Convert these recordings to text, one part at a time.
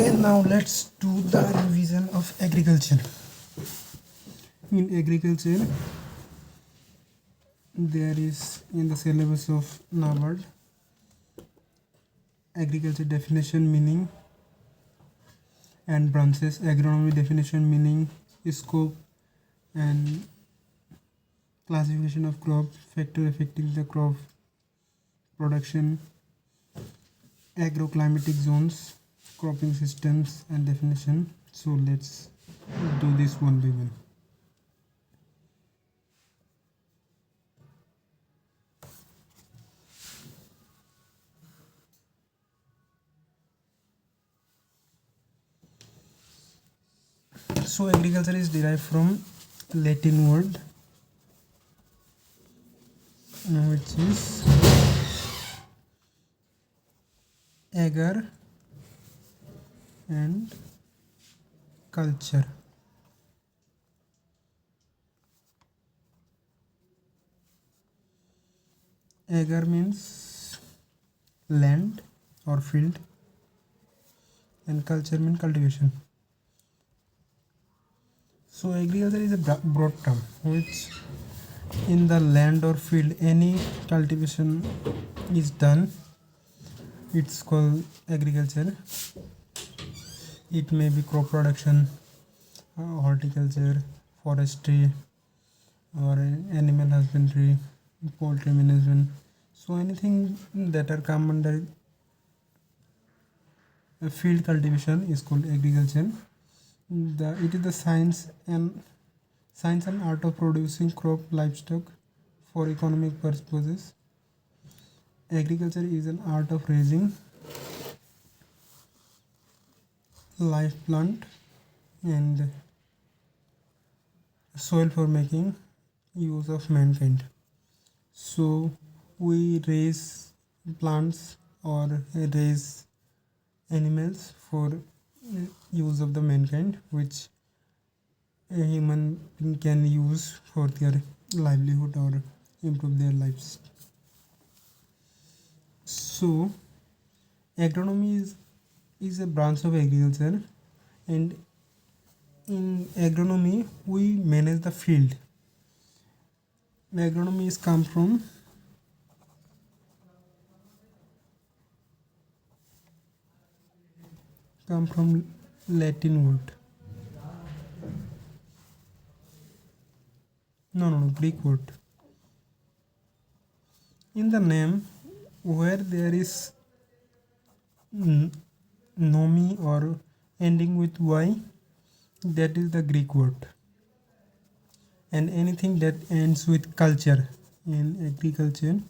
Okay, now let's do the revision of agriculture. In agriculture, there is in the syllabus of NABARD agriculture definition, meaning and branches, agronomy definition, meaning, scope and classification of crop, factor affecting the crop production, agroclimatic zones, cropping systems and definition. So let's do this one by one. So agriculture is derived from Latin word which is agar and culture. Agar means land or field and culture means cultivation. So agriculture is a broad term which in the land or field any cultivation is done, it's called agriculture. It may be crop production, horticulture, forestry, or animal husbandry, poultry management. So anything that are come under a field cultivation is called agriculture. It is the science and art of producing crop livestock for economic purposes. Agriculture is an art of raising live plant and soil for making use of mankind. So we raise plants or raise animals for use of the mankind, which a human can use for their livelihood or improve their lives. So agronomy is a branch of agriculture, and in agronomy we manage the field. Agronomy is come from Latin word. No, Greek word. In the name, where there is nomi or ending with y, that is the Greek word. And anything that ends with culture in agriculture,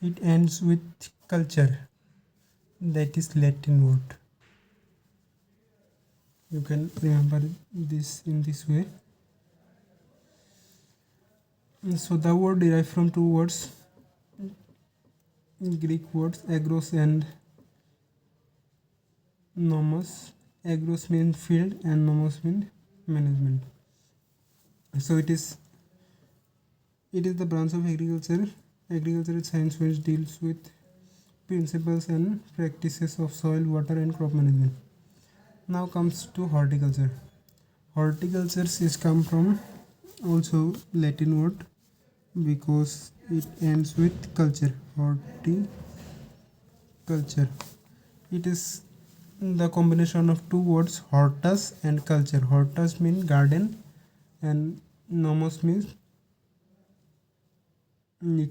it ends with culture, that is Latin word. You can remember this in this way. So the word derived from two words, Greek words agros and nomos. Agros means field and nomos means management. So it is the branch of agriculture. Agricultural science which deals with principles and practices of soil, water and crop management. Now comes to horticulture. Horticulture is come from also Latin word because it ends with culture. Horticulture. It is the combination of two words, hortus and culture. Hortus means garden and nomos means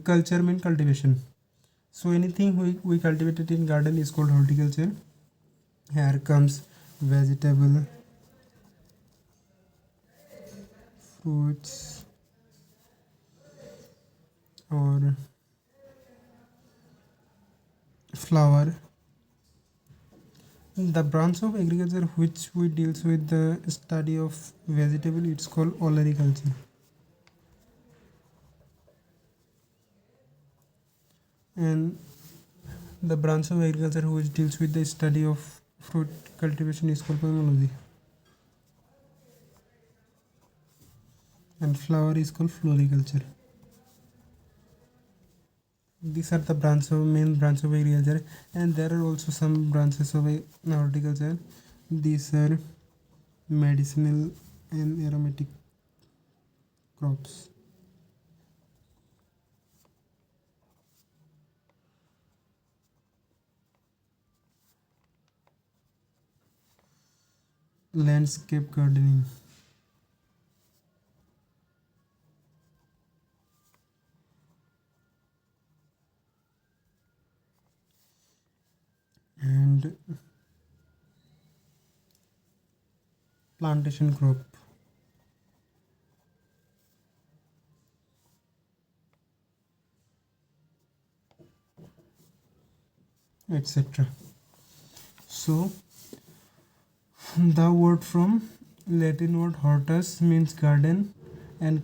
culture means cultivation. So anything we cultivated in garden is called horticulture. Here comes vegetable, fruits or flower. The branch of agriculture which we deals with the study of vegetable, it's called olericulture. And the branch of agriculture which deals with the study of fruit cultivation is called pomology. And flower is called floriculture. These are the main branch of agriculture, and there are also some branches of horticulture. These are medicinal and aromatic crops. Landscape gardening. And plantation crop, etc. So the word from Latin word hortus means garden, and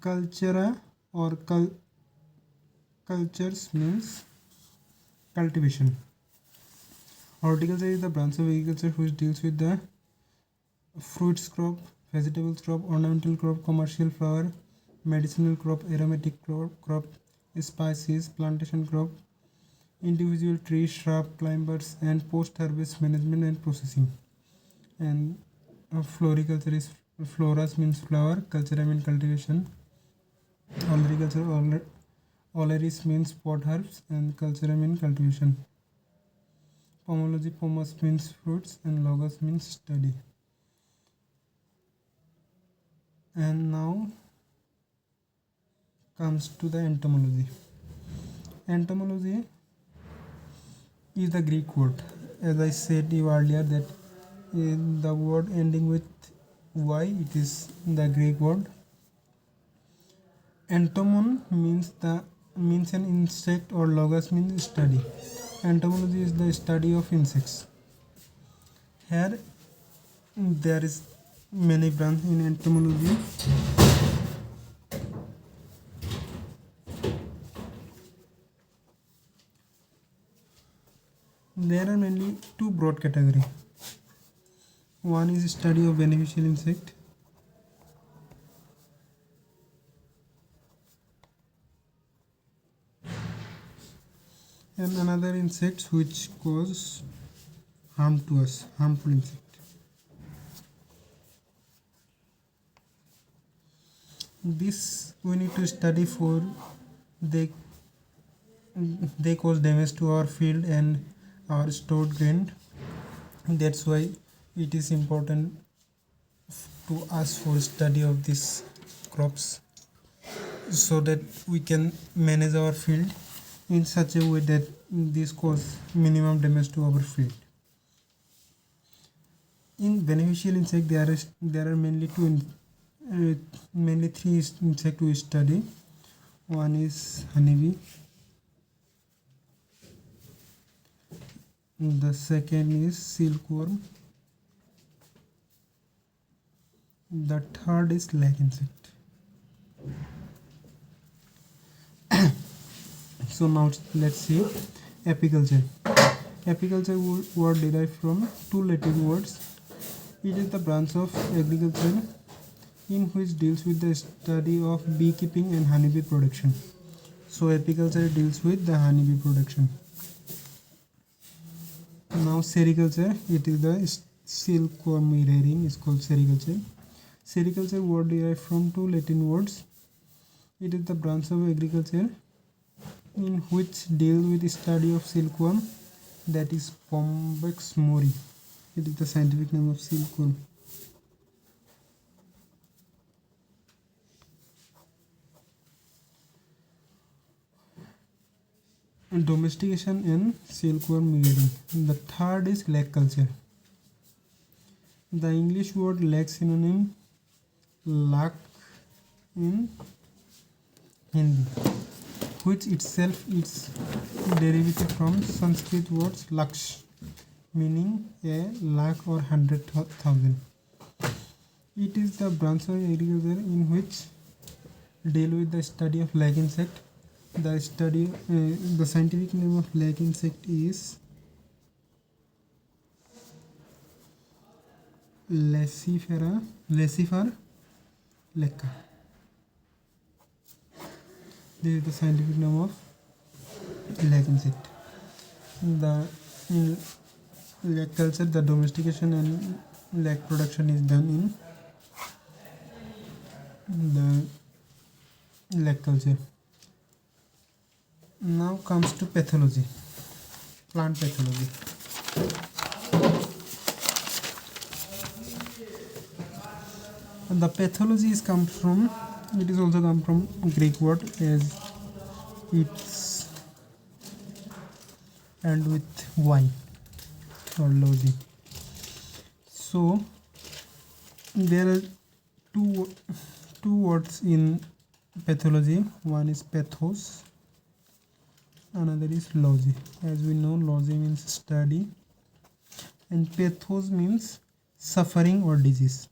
cultura or cultures means cultivation. Horticulture is the branch of agriculture which deals with the fruits crop, vegetables crop, ornamental crop, commercial flower, medicinal crop, aromatic crop, spices, plantation crop, individual trees, shrub, climbers, and post-harvest management and processing. And floriculture is floras means flower, culture means cultivation, olericulture oleris means pot herbs, and culture means cultivation. Pomology pomos means fruits, and logos means study. And now comes to the entomology. Entomology is the Greek word. As I said you earlier that the word ending with y, it is the Greek word. Entomon means an insect, or logos means study. Entomology is the study of insects. Here there is many branches in entomology. There are mainly two broad categories. One is study of beneficial insect, and another insects which cause harm to us, harmful insect. This we need to study for they cause damage to our field and our stored grain. That's why it is important to us for study of these crops, so that we can manage our field in such a way that this cause minimum damage to our field. In beneficial insect, there are mainly three insect we study. One is honeybee, the second is silkworm, the third is lac insect. So now let's see apiculture. Apiculture word derived from two Latin words. It is the branch of agriculture in which deals with the study of beekeeping and honeybee production. So apiculture deals with the honeybee production. Now sericulture, it is the silkworm rearing is called sericulture. Sericulture word derived from two Latin words. It is the branch of agriculture in which deal with the study of silkworm, that is Bombyx mori. It is the scientific name of silkworm. Domestication and silkworm rearing. The third is lac culture. The English word lac synonym lac in Hindi, which itself is derivative from Sanskrit words laksh, meaning a lakh or 100,000. It is the branch of agriculture in which deal with the study of lac insect. The scientific name of lac insect is Laccifer lecca. This is the scientific name of lake insect. The in lake culture, the domestication and lake production is done in the lake culture. Now comes to pathology, plant pathology. The pathology is come from, it is also come from Greek word as it's and with y or logy. So there are two words in pathology. One is pathos, another is logy. As we know, logy means study and pathos means suffering or disease.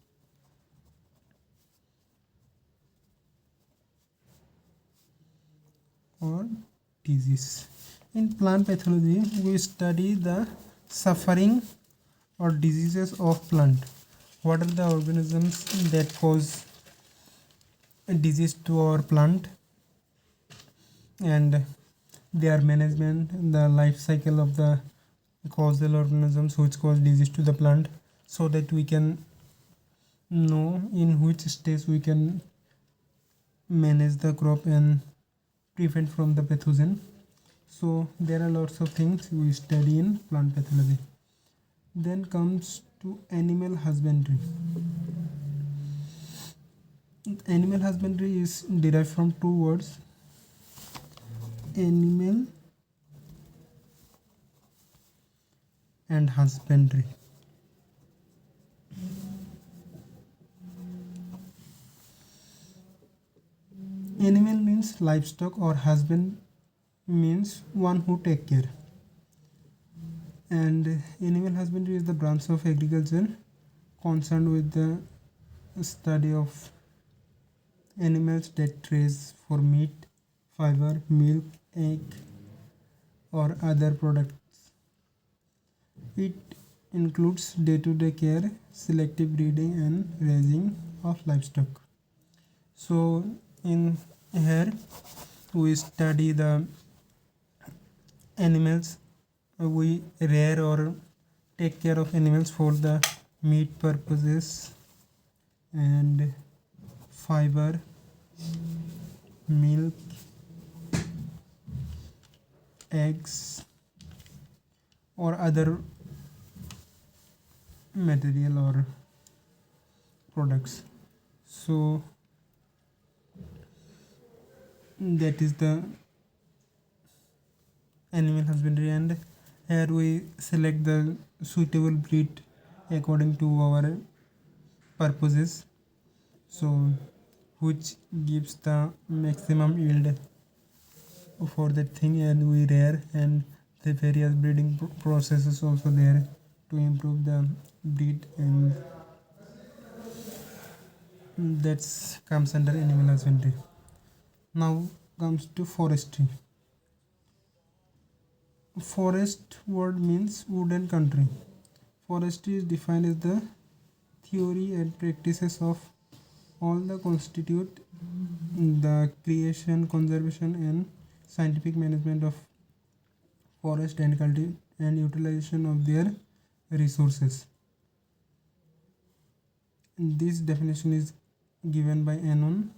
Or disease. In plant pathology, we study the suffering or diseases of plant. What are the organisms that cause a disease to our plant and their management, the life cycle of the causal organisms which cause disease to the plant, so that we can know in which stage we can manage the crop and prevent from the pathogen. So there are lots of things we study in plant pathology. Then comes to animal husbandry. Animal husbandry is derived from two words, animal and husbandry. Animal means livestock or husband means one who take care. And animal husbandry is the branch of agriculture concerned with the study of animals that raise for meat, fiber, milk, egg or other products. It includes day-to-day care, selective breeding and raising of livestock. So in here we study the animals, we rear or take care of animals for the meat purposes and fiber, milk, eggs or other material or products. So that is the animal husbandry, and here we select the suitable breed according to our purposes, so which gives the maximum yield for that thing, and we rear, and the various breeding processes also there to improve the breed, and that comes under animal husbandry. Now comes to forestry. Forest word means wood and country. Forestry is defined as the theory and practices of all the constitute the creation, conservation and scientific management of forest and and utilization of their resources. This definition is given by Anon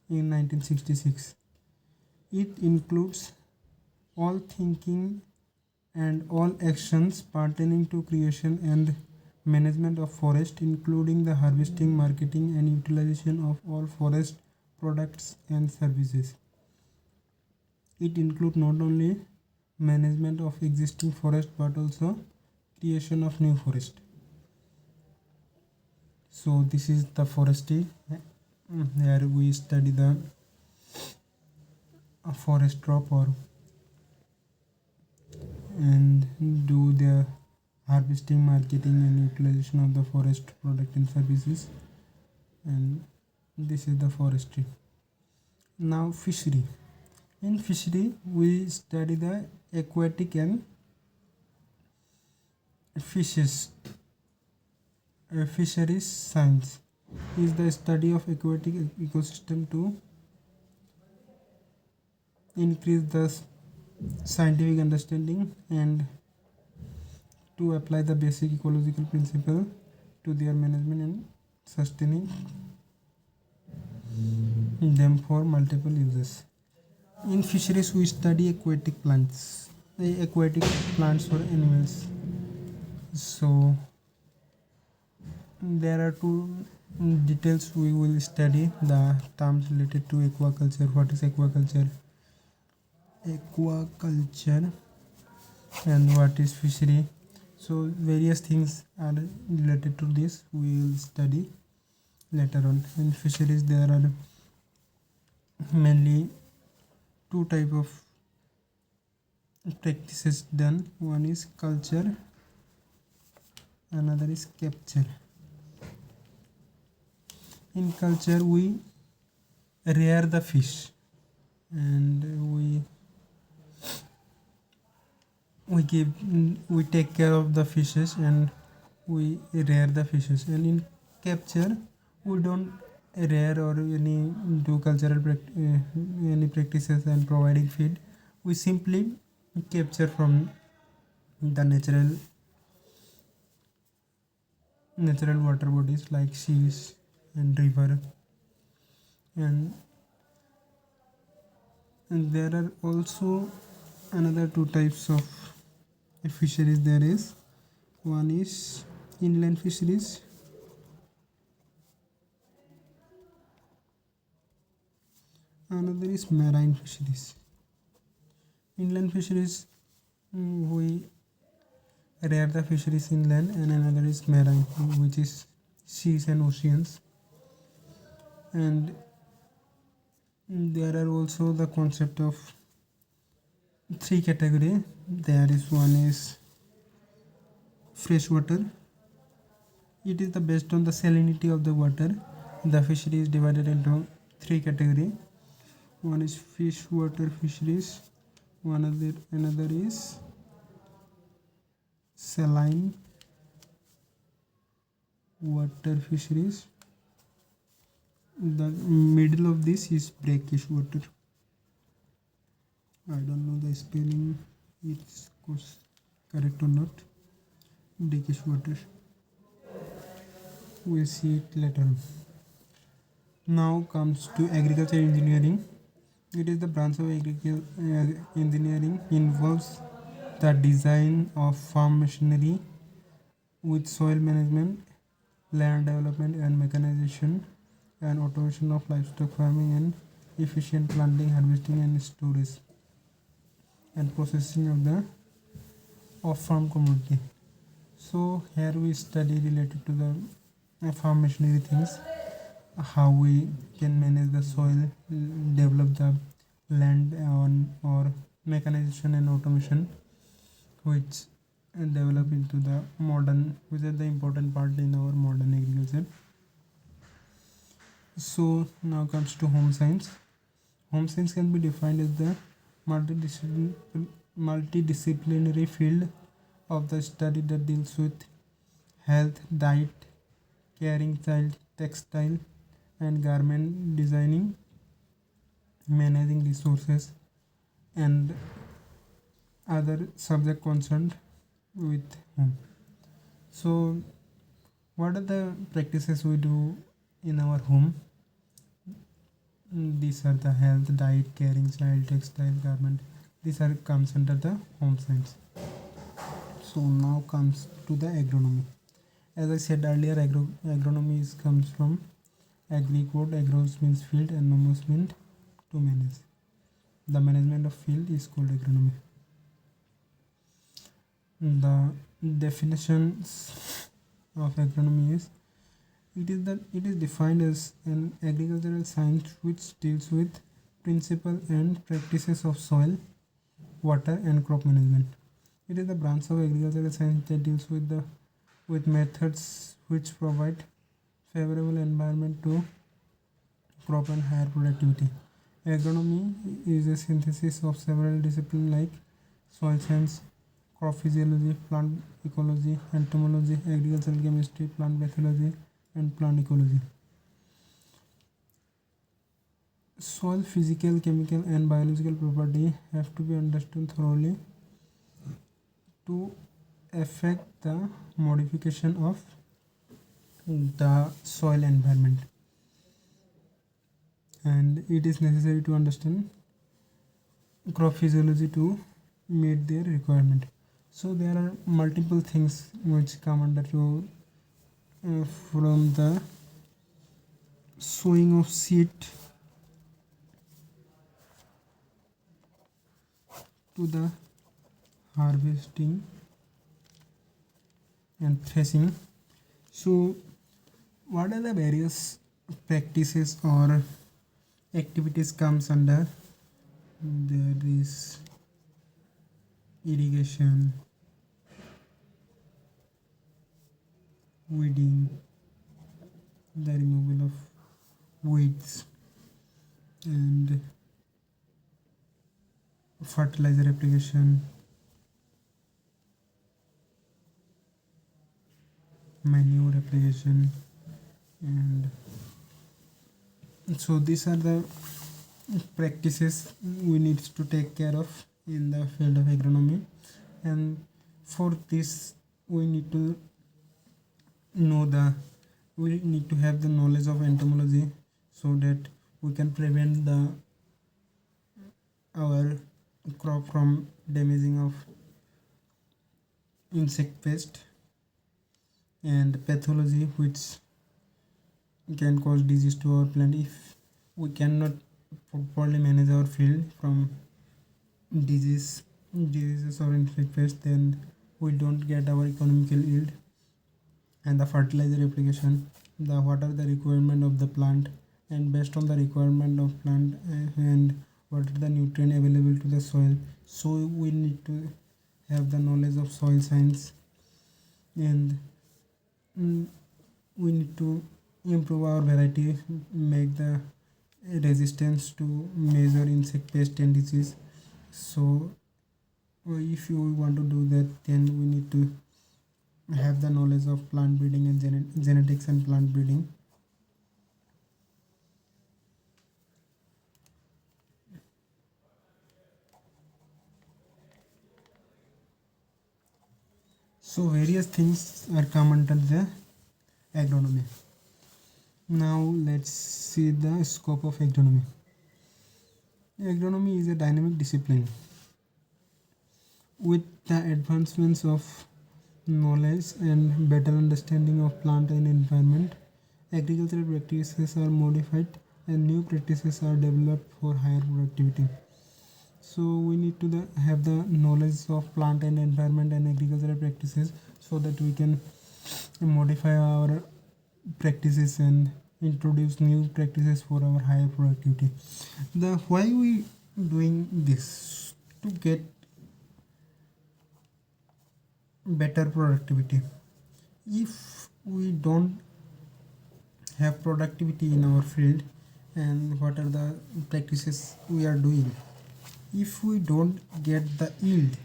in 1966. It includes all thinking and all actions pertaining to creation and management of forest, including the harvesting, marketing and utilization of all forest products and services. It includes not only management of existing forest but also creation of new forest. So this is the forestry. Here we study the forest crop or and do the harvesting, marketing and utilization of the forest product and services, and this is the forestry. Now fishery. In fishery we study the aquatic and fishes. Fisheries science is the study of aquatic ecosystem to increase the scientific understanding and to apply the basic ecological principle to their management and sustaining them for multiple uses. In fisheries, we study aquatic plants or animals. So there are two details we will study: the terms related to aquaculture. What is aquaculture? Aquaculture and what is fishery? So various things are related to this. We will study later on. In fisheries, there are mainly two type of practices done. One is culture, another is capture. In culture, we rear the fish and we give we take care of the fishes and we rear the fishes. And in capture, we don't rear or any do any practices and providing feed. We simply capture from the natural water bodies like seas and river. And there are also another two types of fisheries. There is one is inland fisheries, another is marine fisheries. Inland fisheries, we rear the fisheries inland, and another is marine, which is seas and oceans. And there are also the concept of three category. There is one is freshwater. It is the based on the salinity of the water. The fishery is divided into three category. One is freshwater fisheries. Another is saline water fisheries. The middle of this is brackish water. I don't know the spelling, it's correct or not. Brackish water. We'll see it later on. Now comes to agriculture engineering. It is the branch of engineering involves the design of farm machinery with soil management, land development and mechanization, and automation of livestock farming and efficient planting, harvesting and storage and processing of the off-farm commodity. So here we study related to the farm machinery things, how we can manage the soil, develop the land or mechanization and automation, which develop into the modern, which is the important part in our modern agriculture. So now comes to home science. Home science can be defined as the multidisciplinary field of the study that deals with health, diet, caring child, textile and garment designing, managing resources and other subject concerned with home. So what are the practices we do in our home? These are the health, diet, caring child, textile, garment. These are comes under the home science. So now comes to the agronomy. As I said earlier, agronomy comes from agri code. Agros means field and nomos means to manage. The management of field is called agronomy. The definitions of agronomy is it is defined as an agricultural science which deals with principles and practices of soil, water and crop management. It is the branch of agricultural science that deals with methods which provide favorable environment to crop and higher productivity. Agronomy is a synthesis of several disciplines like soil science, crop physiology, plant ecology, entomology, agricultural chemistry, plant pathology, and plant ecology. soil physical, chemical and biological property have to be understood thoroughly to affect the modification of the soil environment, and it is necessary to understand crop physiology to meet their requirement. So there are multiple things which come under your from the sowing of seed to the harvesting and threshing. So what are the various practices or activities comes under? There is irrigation, weeding, the removal of weeds, and fertilizer application, manure application, and so these are the practices we need to take care of in the field of agronomy. And for this we need to know the we need to have the knowledge of entomology so that we can prevent the our crop from damaging of insect pest, and pathology which can cause disease to our plant. If we cannot properly manage our field from diseases or insect pest, then we don't get our economical yield. And the fertilizer application, the what are the requirement of the plant, and based on the requirement of plant and what are the nutrient available to the soil, so we need to have the knowledge of soil science. And we need to improve our variety, make the resistance to major insect pest and disease. So if you want to do that, then we need to have the knowledge of plant breeding and genetics and plant breeding. So various things are come under the agronomy. Now let's see the scope of agronomy. Agronomy is a dynamic discipline. With the advancements of knowledge and better understanding of plant and environment, agricultural practices are modified and new practices are developed for higher productivity. So we need to have the knowledge of plant and environment and agricultural practices so that we can modify our practices and introduce new practices for our higher productivity. The why we doing this? To get better productivity. If we don't have productivity in our field, and what are the practices we are doing, if we don't get the yield,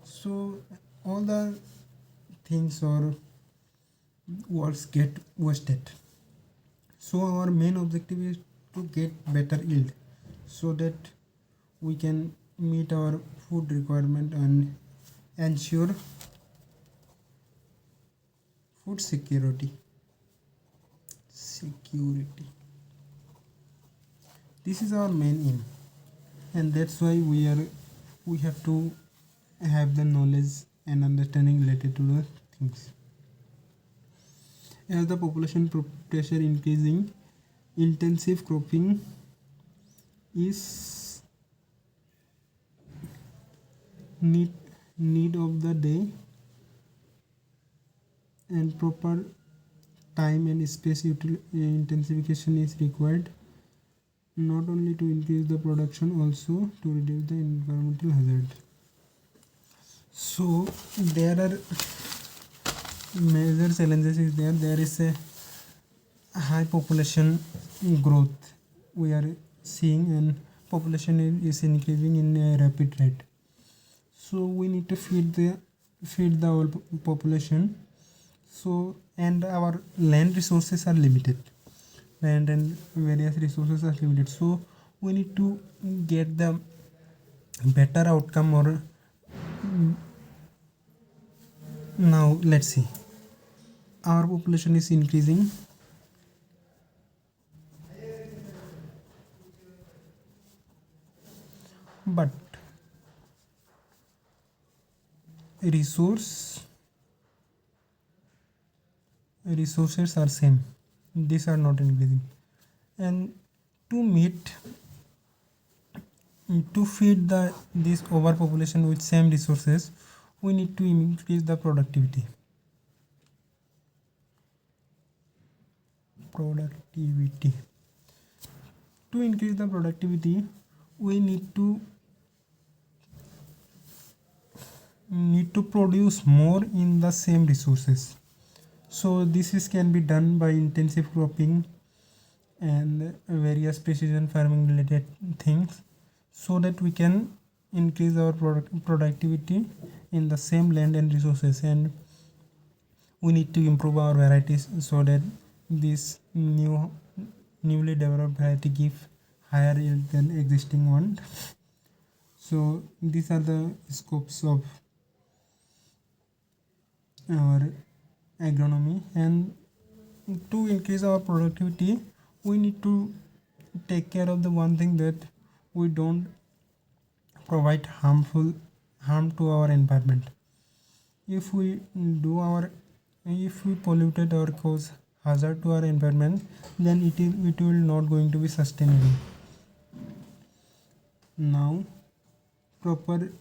so all the things or works get wasted. So our main objective is to get better yield so that we can meet our food requirement and ensure food security. This is our main aim, and that's why we have to have the knowledge and understanding related to the things. As the population pressure increasing, intensive cropping is need of the day, and proper time and space intensification is required, not only to increase the production, also to reduce the environmental hazard. So there are major challenges is there is a high population growth we are seeing, and population is increasing in a rapid rate. So we need to feed the whole population. So and our land resources are limited. land and various resources are limited, so we need to get the better outcome. Or now let's see, our population is increasing, but resources are same, these are not increasing. And to meet to feed this overpopulation with same resources, we need to increase the productivity. To increase the productivity, we need to produce more in the same resources. So this is can be done by intensive cropping and various precision farming related things, so that we can increase our productivity in the same land and resources. And we need to improve our varieties so that this newly developed variety give higher yield than existing one. So these are the scopes of our agronomy. And to increase our productivity, we need to take care of the one thing, that we don't provide harm to our environment. If we polluted or cause hazard to our environment, then it will not going to be sustainable. Now, proper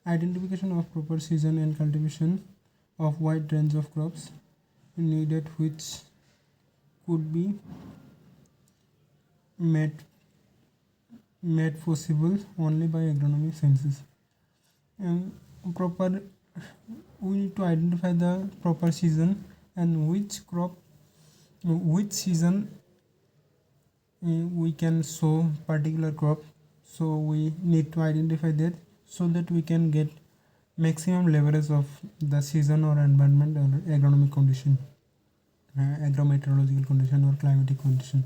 identification of proper season and cultivation of wide range of crops needed, which could be made possible only by agronomic sciences. And proper we need to identify the proper season and which season we can sow particular crop. So we need to identify that, so that we can get maximum leverage of the season or environment or agronomic condition, agrometeorological condition or climatic condition.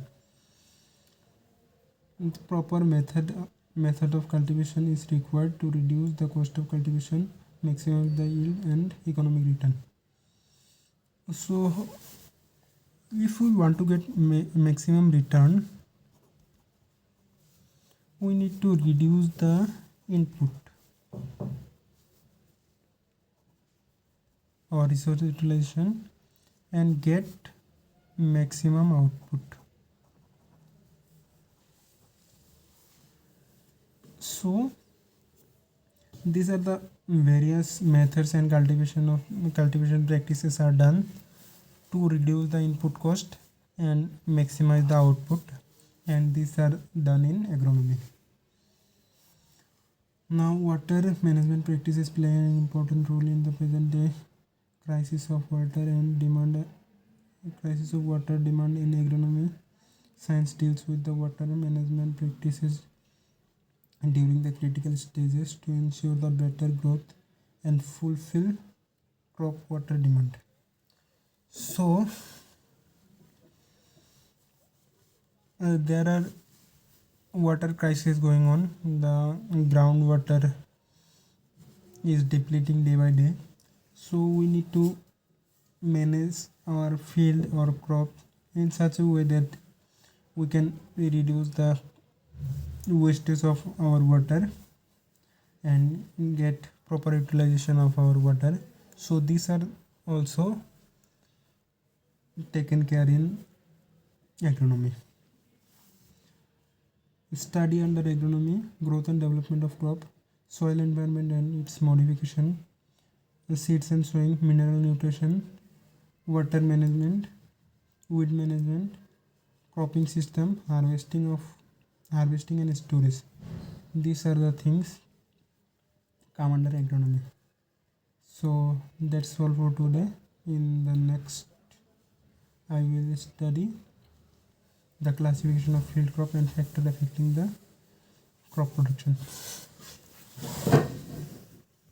The proper method of cultivation is required to reduce the cost of cultivation, maximize the yield and economic return. So if we want to get maximum return, we need to reduce the input or resource utilization and get maximum output. So these are the various methods and cultivation practices are done to reduce the input cost and maximize the output, and these are done in agronomy. Now, water management practices play an important role in the present day crisis of water demand in agronomy. Science deals with the water management practices during the critical stages to ensure the better growth and fulfill crop water demand. So there are water crisis going on. The groundwater is depleting day by day, so we need to manage our field or crop in such a way that we can reduce the wastage of our water and get proper utilization of our water. So these are also taken care in agronomy. Study under agronomy: growth and development of crop, soil environment and its modification, seeds and sowing, mineral nutrition, water management, weed management, cropping system, harvesting and storage. These are the things come under agronomy. So that's all for today. In the next, I will study the classification of field crop and factor affecting the crop production.